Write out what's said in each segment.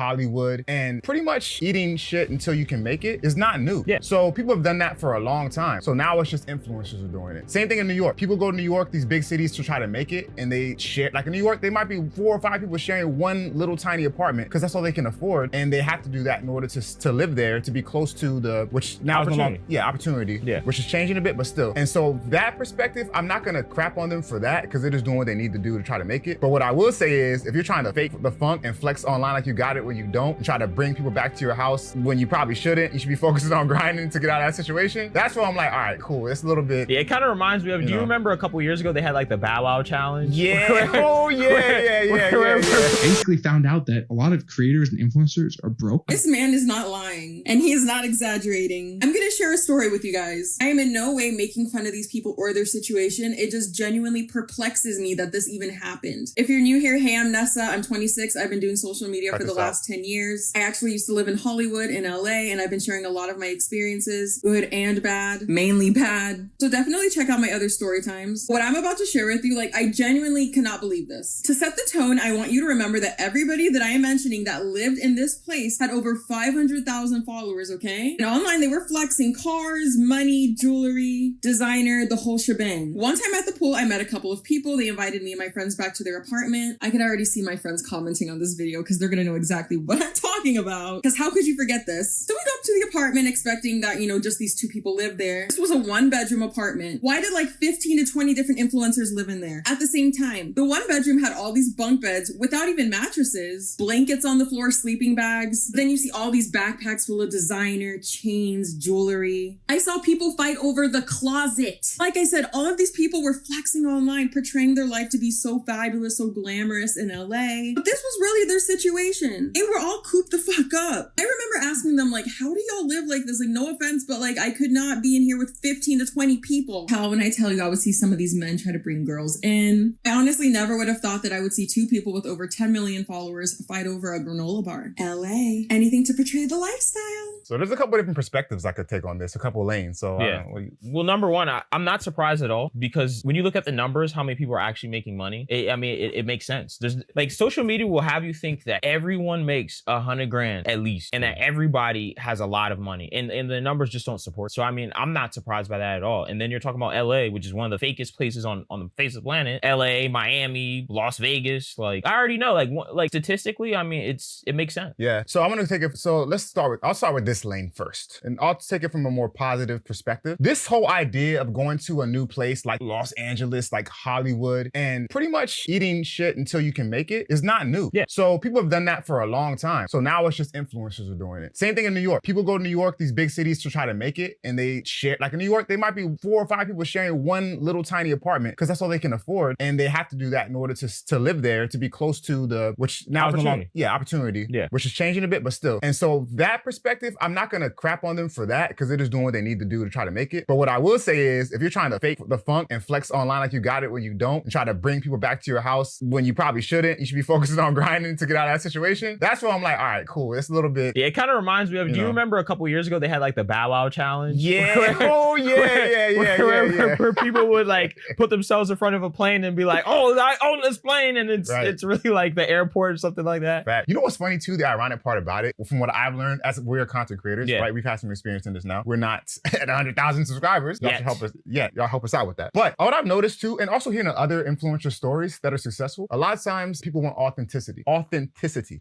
Hollywood, and pretty much eating shit until you can make it is not new. Yeah. So people have done that for a long time. So now it's just influencers are doing it. Same thing in New York. People go to New York, these big cities, to try to make it, and they share. Like in New York, they might be 4 or 5 people sharing one little tiny apartment because that's all they can afford, and they have to do that in order to live there, to be close to the, which now is no longer, opportunity, which is changing a bit, but still. And so that perspective, I'm not gonna crap on them for that because they're just doing what they need to do to try to make it. But what I will say is, if you're trying to fake the funk and flex online like you got it when you don't, and try to bring people back to your house when you probably shouldn't, you should be focusing on grinding to get out of that situation. That's where I'm like, all right, cool. It's a little bit. Yeah, it kind of reminds me of, do you remember a couple years ago they had like the Bow Wow challenge? Yeah. Oh yeah. Basically found out that a lot of creators and influencers are broke. This man is not lying, and he is not exaggerating. I'm gonna share a story with you guys. I am in no way making fun of these people or their situation. It just genuinely perplexes me that this even happened. If you're new here, hey, I'm Nessa. I'm 26. I've been doing social media for the last 10 years. I actually used to live in Hollywood in LA, and I've been sharing a lot of my experiences, good and bad, mainly bad. So definitely check out my other story times. What I'm about to share with you, like, I genuinely cannot believe this. To set the tone, I want you to remember that everybody that I am mentioning that lived in this place had over 500,000 followers, okay? And online, they were flexing cars, money, jewelry, designer, the whole shebang. One time at the pool, I met a couple of people. They invited me and my friends back to their apartment. I could already see my friends commenting on this video because they're gonna know exactly what I'm talking about. Because how could you forget this? So we go up to the apartment expecting that, just these 2 people live there. This was a 1-bedroom apartment. Why did like 15 to 20 different influencers live in there at the same time? The 1 bedroom had all these bunk beds without even mattresses, blankets on the floor, sleeping bags. Then you see all these backpacks full of designer, chains, jewelry. I saw people fight over the closet. Like I said, all of these people were flexing online, portraying their life to be so fabulous, so glamorous in LA. But this was really their situation. They were all cooped the fuck up. I remember asking them, like, how do y'all live like this? Like, no offense, but like, I could not be in here with 15 to 20 people. How, when I tell you, I would see some of these men try to bring girls in. I honestly never would have thought that I would see 2 people with over 10 million followers fight over a granola bar. LA. Anything to portray the lifestyle. So there's a couple different perspectives I could take on this, a couple lanes. So yeah. Well, number one, I'm not surprised at all, because when you look at the numbers, how many people are actually making money, it makes sense. There's like, social media will have you think that everyone makes 100 grand at least, and that everybody has a lot of money, and the numbers just don't support. So I mean, I'm not surprised by that at all. And then you're talking about LA, which is one of the fakest places on the face of the planet. LA, Miami, Las Vegas. Like, I already know, like statistically, I mean, it makes sense. Yeah. So I'm gonna take it. So I'll start with this lane first, and I'll take it from a more positive perspective. This whole idea of going to a new place like Los Angeles, like Hollywood, and pretty much eating shit until you can make it is not new. Yeah. So people have done that for a long time. So now it's just influencers are doing it. Same thing in New York. People go to New York, these big cities, to try to make it, and they share. Like in New York, they might be 4 or 5 people sharing one little tiny apartment because that's all they can afford, and they have to do that in order to live there, to be close to the, which now is no longer, opportunity, which is changing a bit, but still. And so that perspective, I'm not gonna crap on them for that because they're just doing what they need to do to try to make it. But what I will say is, if you're trying to fake the funk and flex online like you got it when you don't, and try to bring people back to your house when you probably shouldn't, you should be focusing on grinding to get out of that situation. That's where I'm like, all right, cool. It's a little bit. Yeah, it kind of reminds me of, do you remember a couple years ago they had like the Bow Wow challenge? Yeah. Where people would like put themselves in front of a plane and be like, oh, I own this plane, and it's really like the airport or something like that. Fact. You know what's funny too? The ironic part about it, from what I've learned, as we're content creators, right? We've had some experience in this now. We're not at 100,000 subscribers. Y'all should help us. Yeah, y'all help us out with that. But what I've noticed too, and also hearing other influencer stories that are successful, a lot of times people want authenticity.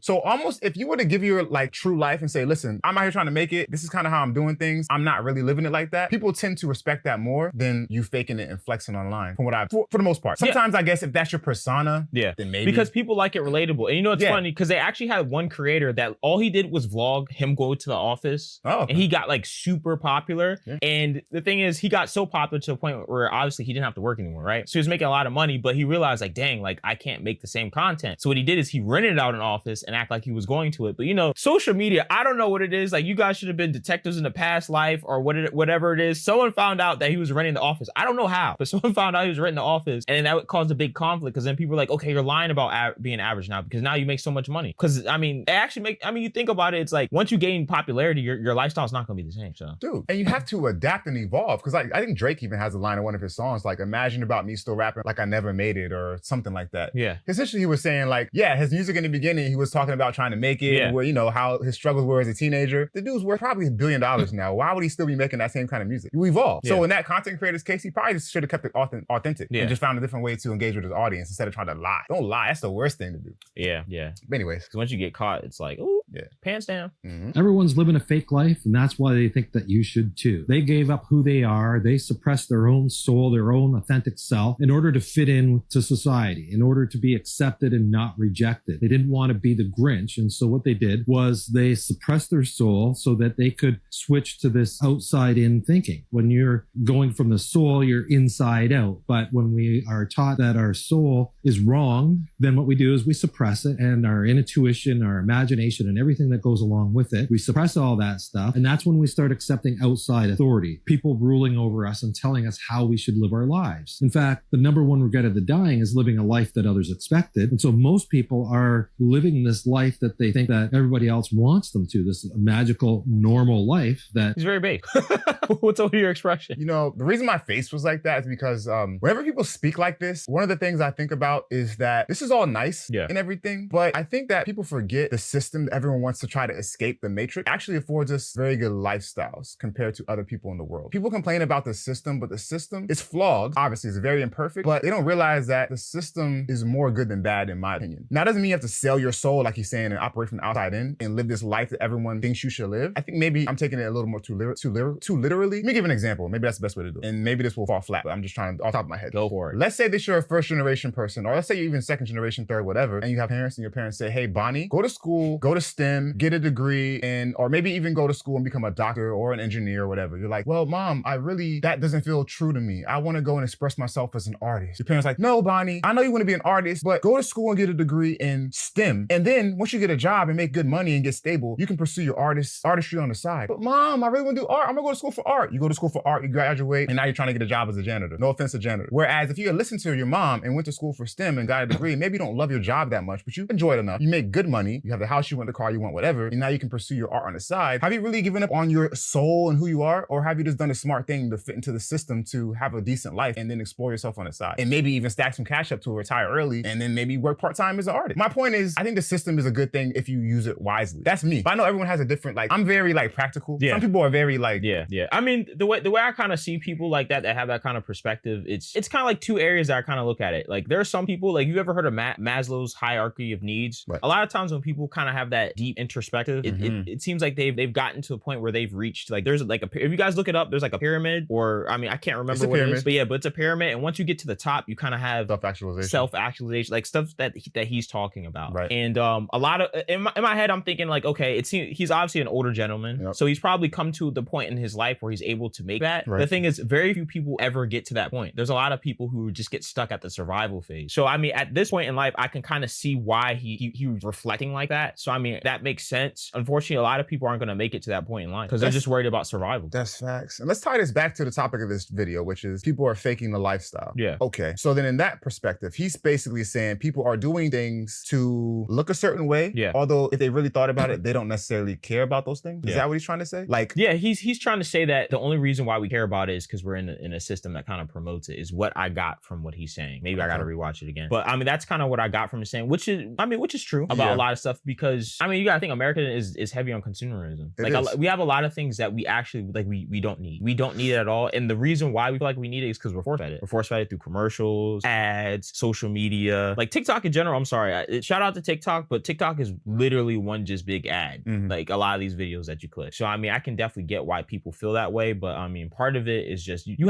So almost if you were to give your like true life and say, listen, I'm out here trying to make it. This is kind of how I'm doing things. I'm not really living it like that. People tend to respect that more than you faking it and flexing online. From what for the most part. Sometimes I guess if that's your persona, then maybe. Because people like it relatable. And you know, it's funny because they actually had one creator that all he did was vlog him go to the office. Oh, okay. And he got like super popular. Yeah. And the thing is, he got so popular to a point where obviously he didn't have to work anymore, right? So he was making a lot of money, but he realized like, dang, like I can't make the same content. So what he did is he rented out an office and act like he was going to it. But you know, social media, I don't know what it is. Like, you guys should have been detectives in a past life or whatever it is. Someone found out that he was renting the office. I don't know how, but someone found out he was renting the office, and then that caused a big conflict because then people were like, okay, you're lying about being average now because now you make so much money. Because I mean, you think about it, it's like once you gain popularity, your lifestyle's not gonna be the same. So, dude, and you have to adapt and evolve, because I think Drake even has a line in one of his songs like, imagine about me still rapping like I never made it, or something like that. Yeah. Essentially, he was saying like, yeah, his music in the beginning, he was talking about trying to make it and where, you know, how his struggles were as a teenager. The dude's worth probably $1 billion now. Why would he still be making that same kind of music? You evolve. So in that content creator's case, he probably just should have kept it authentic and just found a different way to engage with his audience instead of trying to lie. Don't lie. That's the worst thing to do. Yeah. But anyways. Because once you get caught, it's like, ooh, pants down. Everyone's living a fake life, and that's why they think that you should too. They gave up who they are. They suppressed their own soul, their own authentic self in order to fit in to society, in order to be accepted and not rejected. They didn't want to be the Grinch. And so what they did was they suppressed their soul so that they could switch to this outside in thinking. When you're going from the soul, you're inside out. But when we are taught that our soul is wrong, then what we do is we suppress it, and our intuition, our imagination, and everything that goes along with it, we suppress all that stuff. And that's when we start accepting outside authority, people ruling over us and telling us how we should live our lives. In fact, the number one regret of the dying is living a life that others expected. And so most people are living this life that they think that everybody else wants them to, this magical, normal life that... He's very big. What's over your expression? You know, the reason my face was like that is because whenever people speak like this, one of the things I think about is that this is all nice and everything, but I think that people forget the system that everyone wants to try to escape, the matrix, actually affords us very good lifestyles compared to other people in the world. People complain about the system, but the system is flawed. Obviously, it's very imperfect, but they don't realize that the system is more good than bad, in my opinion. Now, it doesn't mean you have to sell your soul, like he's saying, and operate from the outside in and live this life that everyone thinks you should live. I think maybe I'm taking it a little more too literally. Let me give an example. Maybe that's the best way to do it. And maybe this will fall flat, but I'm just trying to, off the top of my head. Go for it. Let's say that you're a first generation person, or let's say you're even second generation, third, whatever, and you have parents and your parents say, hey, Bonnie, go to school, go to STEM, get a degree, and or maybe even go to school and become a doctor or an engineer or whatever. You're like, well, Mom, that doesn't feel true to me. I want to go and express myself as an artist. Your parents like, no, Bonnie, I know you want to be an artist, but go to school and get a degree in STEM. And then once you get a job and make good money and get stable, you can pursue your artistry on the side. But Mom, I really want to do art. I'm gonna go to school for art. You go to school for art, you graduate, and now you're trying to get a job as a janitor. No offense to janitor. Whereas if you had listened to your mom and went to school for STEM and got a degree, maybe you don't love your job that much, but you enjoy it enough. You make good money. You have the house you want, the car you want, whatever. And now you can pursue your art on the side. Have you really given up on your soul and who you are? Or have you just done a smart thing to fit into the system to have a decent life and then explore yourself on the side? And maybe even stack some cash up to retire early and then maybe work part-time as an artist. My point is, I think the system is a good thing if you use it wisely. That's me. But I know everyone has a different, I'm very practical. Yeah. Some people are very Yeah. I mean, the way I kind of see people like that have that kind of perspective, it's kind of like two areas that I kind of look at it. Like there are some people, you ever heard of Maslow's hierarchy of needs? Right. A lot of times when people kind of have that deep introspective, it seems like they've gotten to a point where they've reached, there's if you guys look it up, there's a pyramid, or I mean, I can't remember what it is, but it's a pyramid. And once you get to the top, you kind of have self-actualization, stuff that he's talking about. Right. And a lot of, in my head, I'm thinking okay, he's obviously an older gentleman. So he's probably come to the point in his life where he's able to make that. Right. The thing is, very few people ever get to that point. There's a lot of people who just get stuck at the survival phase. So I mean, at this point in life, I can kind of see why he was reflecting like that. So I mean, that makes sense. Unfortunately, a lot of people aren't going to make it to that point in life because they're just worried about survival. That's facts. And let's tie this back to the topic of this video, which is people are faking the lifestyle. Yeah. Okay. So then in that perspective, he's basically saying people are doing things to look a certain way. Yeah. Although if they really thought about it, they don't necessarily care about those things. Is that what he's trying to say? Yeah, he's trying to say that the only reason why we care about it is because we're in a system that kind of promotes it, is what I got from what he's saying. Maybe I got to rewatch it again. But I mean, that's kind of what I got from him saying, which is true about a lot of stuff, because I mean, you got to think America is heavy on consumerism. We have a lot of things that we actually we don't need. We don't need it at all. And the reason why we feel like we need it is because we're force fed it. We're force fed it through commercials, ads, social media, TikTok in general. I'm sorry. Shout out to TikTok, but TikTok is literally one just big ad. A lot of these videos that you click. So I mean, I can definitely get why people feel that way, but I mean, part of it is just you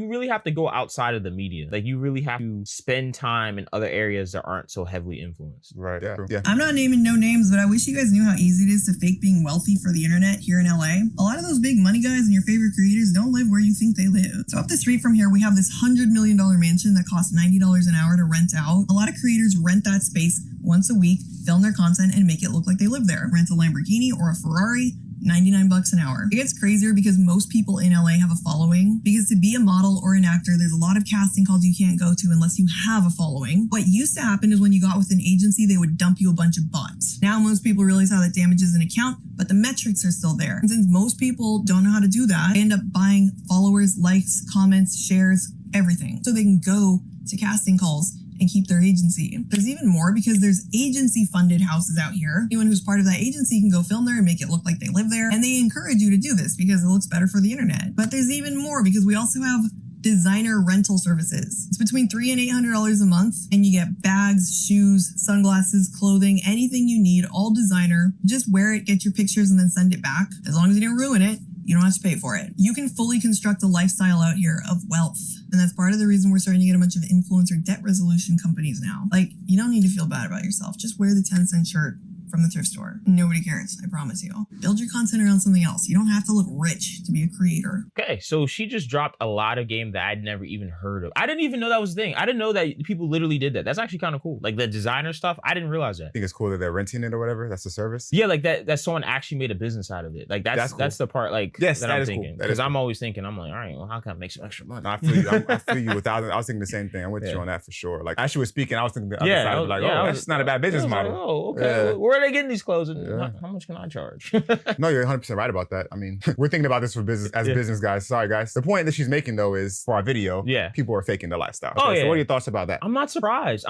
really have to go outside of the media. You really have to spend time in other areas that aren't so heavily influenced. Right. Yeah. I'm not naming no names, but I wish you guys knew how easy it is to fake being wealthy for the internet here in LA. A lot of those big money guys and your favorite creators don't live where you think they live. So up the street from here, we have this $100 million mansion that costs $90 an hour to rent out. A lot of creators rent that space once a week, film their content, and make it look like they live there. Rent a Lamborghini or a Ferrari, $99 an hour. It gets crazier because most people in LA have a following. Because to be a model or an actor, there's a lot of casting calls you can't go to unless you have a following. What used to happen is when you got with an agency, they would dump you a bunch of bots. Now most people realize how that damages an account, but the metrics are still there. And since most people don't know how to do that, they end up buying followers, likes, comments, shares, everything. So they can go to casting calls and keep their agency. There's even more because there's agency-funded houses out here. Anyone who's part of that agency can go film there and make it look like they live there, and they encourage you to do this because it looks better for the internet. But there's even more because we also have designer rental services. It's between $300 and $800 a month, and you get bags, shoes, sunglasses, clothing, anything you need, all designer. Just wear it, get your pictures, and then send it back. As long as you didn't ruin it, you don't have to pay for it. You can fully construct a lifestyle out here of wealth. And that's part of the reason we're starting to get a bunch of influencer debt resolution companies now. Like, you don't need to feel bad about yourself. Just wear the 10-cent shirt from the thrift store. Nobody cares, I promise you. Build your content around something else. You don't have to look rich to be a creator. Okay, so she just dropped a lot of game that I'd never even heard of. I didn't even know that was a thing. I didn't know that people literally did that. That's actually kind of cool. Like the designer stuff, I didn't realize that. I think it's cool that they're renting it or whatever. That's the service. Yeah, like that someone actually made a business out of it. Like that's cool. That's the part like yes, that I'm is thinking. Cool. Because I'm always thinking, I'm like, all right, well, how can I make some extra money? No, I feel you. I feel you 1,000. I was thinking the same thing. I'm with you on that for sure. Like as she was speaking, I was thinking the other side of like, that's not a bad business model. Like, oh, okay. Where are they getting these clothes? And how much can I charge? No, you're 100% right about that. I mean, we're thinking about this for business as business guys. Sorry, guys. The point that she's making though is for our video, people are faking the lifestyle. Okay, so what are your thoughts about that? I'm not surprised.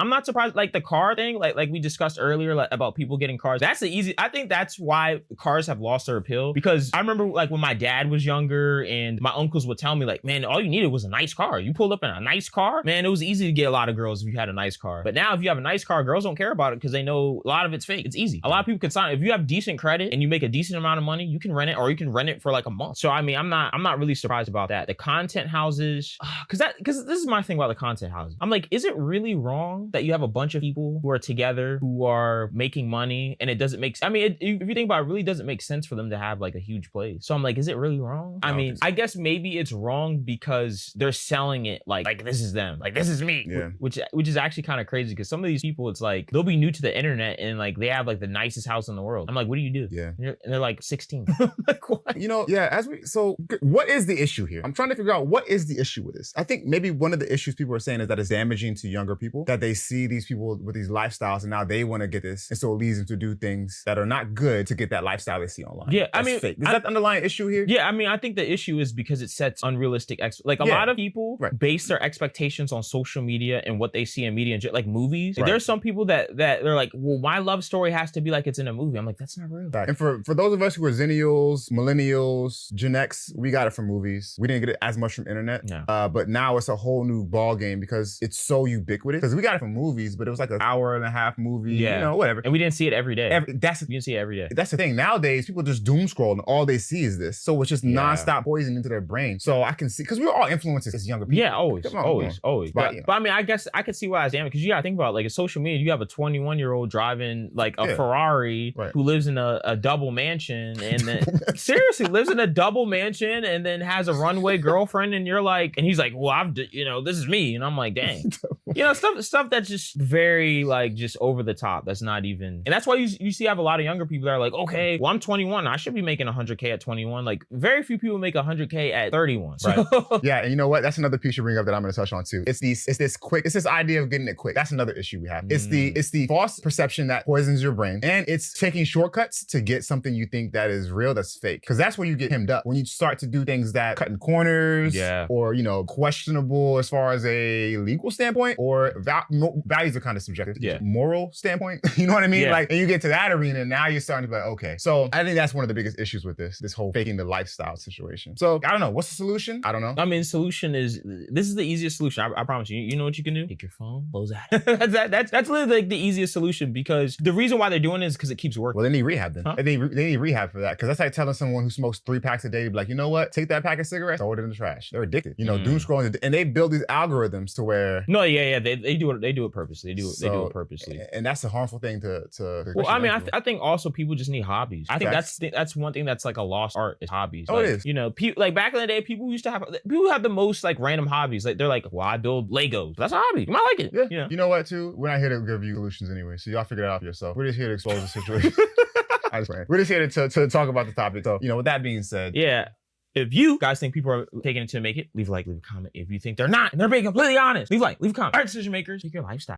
Like the car thing, like we discussed earlier, like about people getting cars. That's the easy. I think that's why cars have lost their appeal. Because I remember like when my dad was younger and my uncles would tell me like, man, all you needed was a nice car. You pulled up in a nice car, man. It was easy to get a lot of girls if you had a nice car. But now if you have a nice car, girls don't care about it because they know a lot of it's fake. It's easy. A lot of people can sign. If you have decent credit and you make a decent amount of money, you can rent it, or you can rent it for like a month. So I mean, I'm not really surprised about that. The content houses, because this is my thing about the content houses. I'm like, is it really wrong that you have a bunch of people who are together who are making money and it doesn't make? I mean, if you think about it, it really doesn't make sense for them to have like a huge place. So I'm like, is it really wrong? I mean, I guess maybe it's wrong because they're selling it like this is them, like this is me, which is actually kind of crazy because some of these people, it's like they'll be new to the internet and like they have like the nicest house in the world. I'm like, what do you do? Yeah. And they're like 16. Like, what? You know, so what is the issue here? I'm trying to figure out what is the issue with this. I think maybe one of the issues people are saying is that it's damaging to younger people, that they see these people with these lifestyles and now they want to get this. And so it leads them to do things that are not good to get that lifestyle they see online. Yeah, That's fake. Is that the underlying issue here? Yeah, I mean, I think the issue is because it sets unrealistic, a lot of people base their expectations on social media and what they see in media, and like movies. Like, there's some people that they're like, well, my love story has to be like it's in a movie. I'm like, that's not real. And for those of us who are Zennials, Millennials, Gen X, we got it from movies. We didn't get it as much from internet. No. But now it's a whole new ball game because it's so ubiquitous. Because we got it from movies, but it was like an hour-and-a-half movie, you know, whatever. And we didn't see it every day. We didn't see it every day. That's the thing. Nowadays, people just doom scroll and all they see is this. So it's just nonstop poison into their brain. So I can see, because we're all influencers as younger people. Yeah, always. But I mean, I guess I could see why it's damaged because you gotta think about it, like in social media, you have a 21-year-old driving like a Ferrari who lives in a double mansion and then seriously lives in a double mansion and then has a runway girlfriend, and you're like, and he's like, well, this is me, and I'm like, dang. Stuff that's just very like just over the top. That's not even, and that's why you see I have a lot of younger people that are like, okay, well, I'm 21, I should be making 100K at 21. Like very few people make 100K at 31. Right. Yeah, and you know what? That's another piece you bring up that I'm going to touch on too. It's this idea of getting it quick. That's another issue we have. It's the false perception that poisons your brain, and it's taking shortcuts to get something you think that is real that's fake. Because that's where you get hemmed up, when you start to do things that cutting corners, or questionable as far as a legal standpoint, or values are kind of subjective. Moral standpoint, you know what I mean? Like, and you get to that arena, and now you're starting to be like, okay. So I think that's one of the biggest issues with this whole faking the lifestyle situation. So I don't know. What's the solution? I don't know. I mean, solution is, this is the easiest solution. I promise you. You know what you can do? Take your phone, close that. That's literally like the easiest solution, because the reason why they're doing it is because it keeps working. Well, they need rehab then. They need rehab for that. Because that's like telling someone who smokes 3 packs a day to be like, you know what? Take that pack of cigarettes, throw it in the trash. They're addicted. Doom scrolling, and they build these algorithms to where. No, they do it purposely. They do it purposely. And that's a harmful thing to well, I mean, I think also people just need hobbies. I think that's one thing that's like a lost art, is hobbies. Oh, like, it is. Like back in the day, people have the most like random hobbies. Like they're like, well, I build Legos. That's a hobby. You might like it. Yeah. You know what, too? We're not here to give you solutions anyway, so y'all figure it out for yourself. We're just here to expose the situation. We're just here to talk about the topic. So, with that being said. Yeah. If you guys think people are taking it to make it, leave a like, leave a comment. If you think they're not, and they're being completely honest, leave a like, leave a comment. All right, decision makers, take your lifestyle.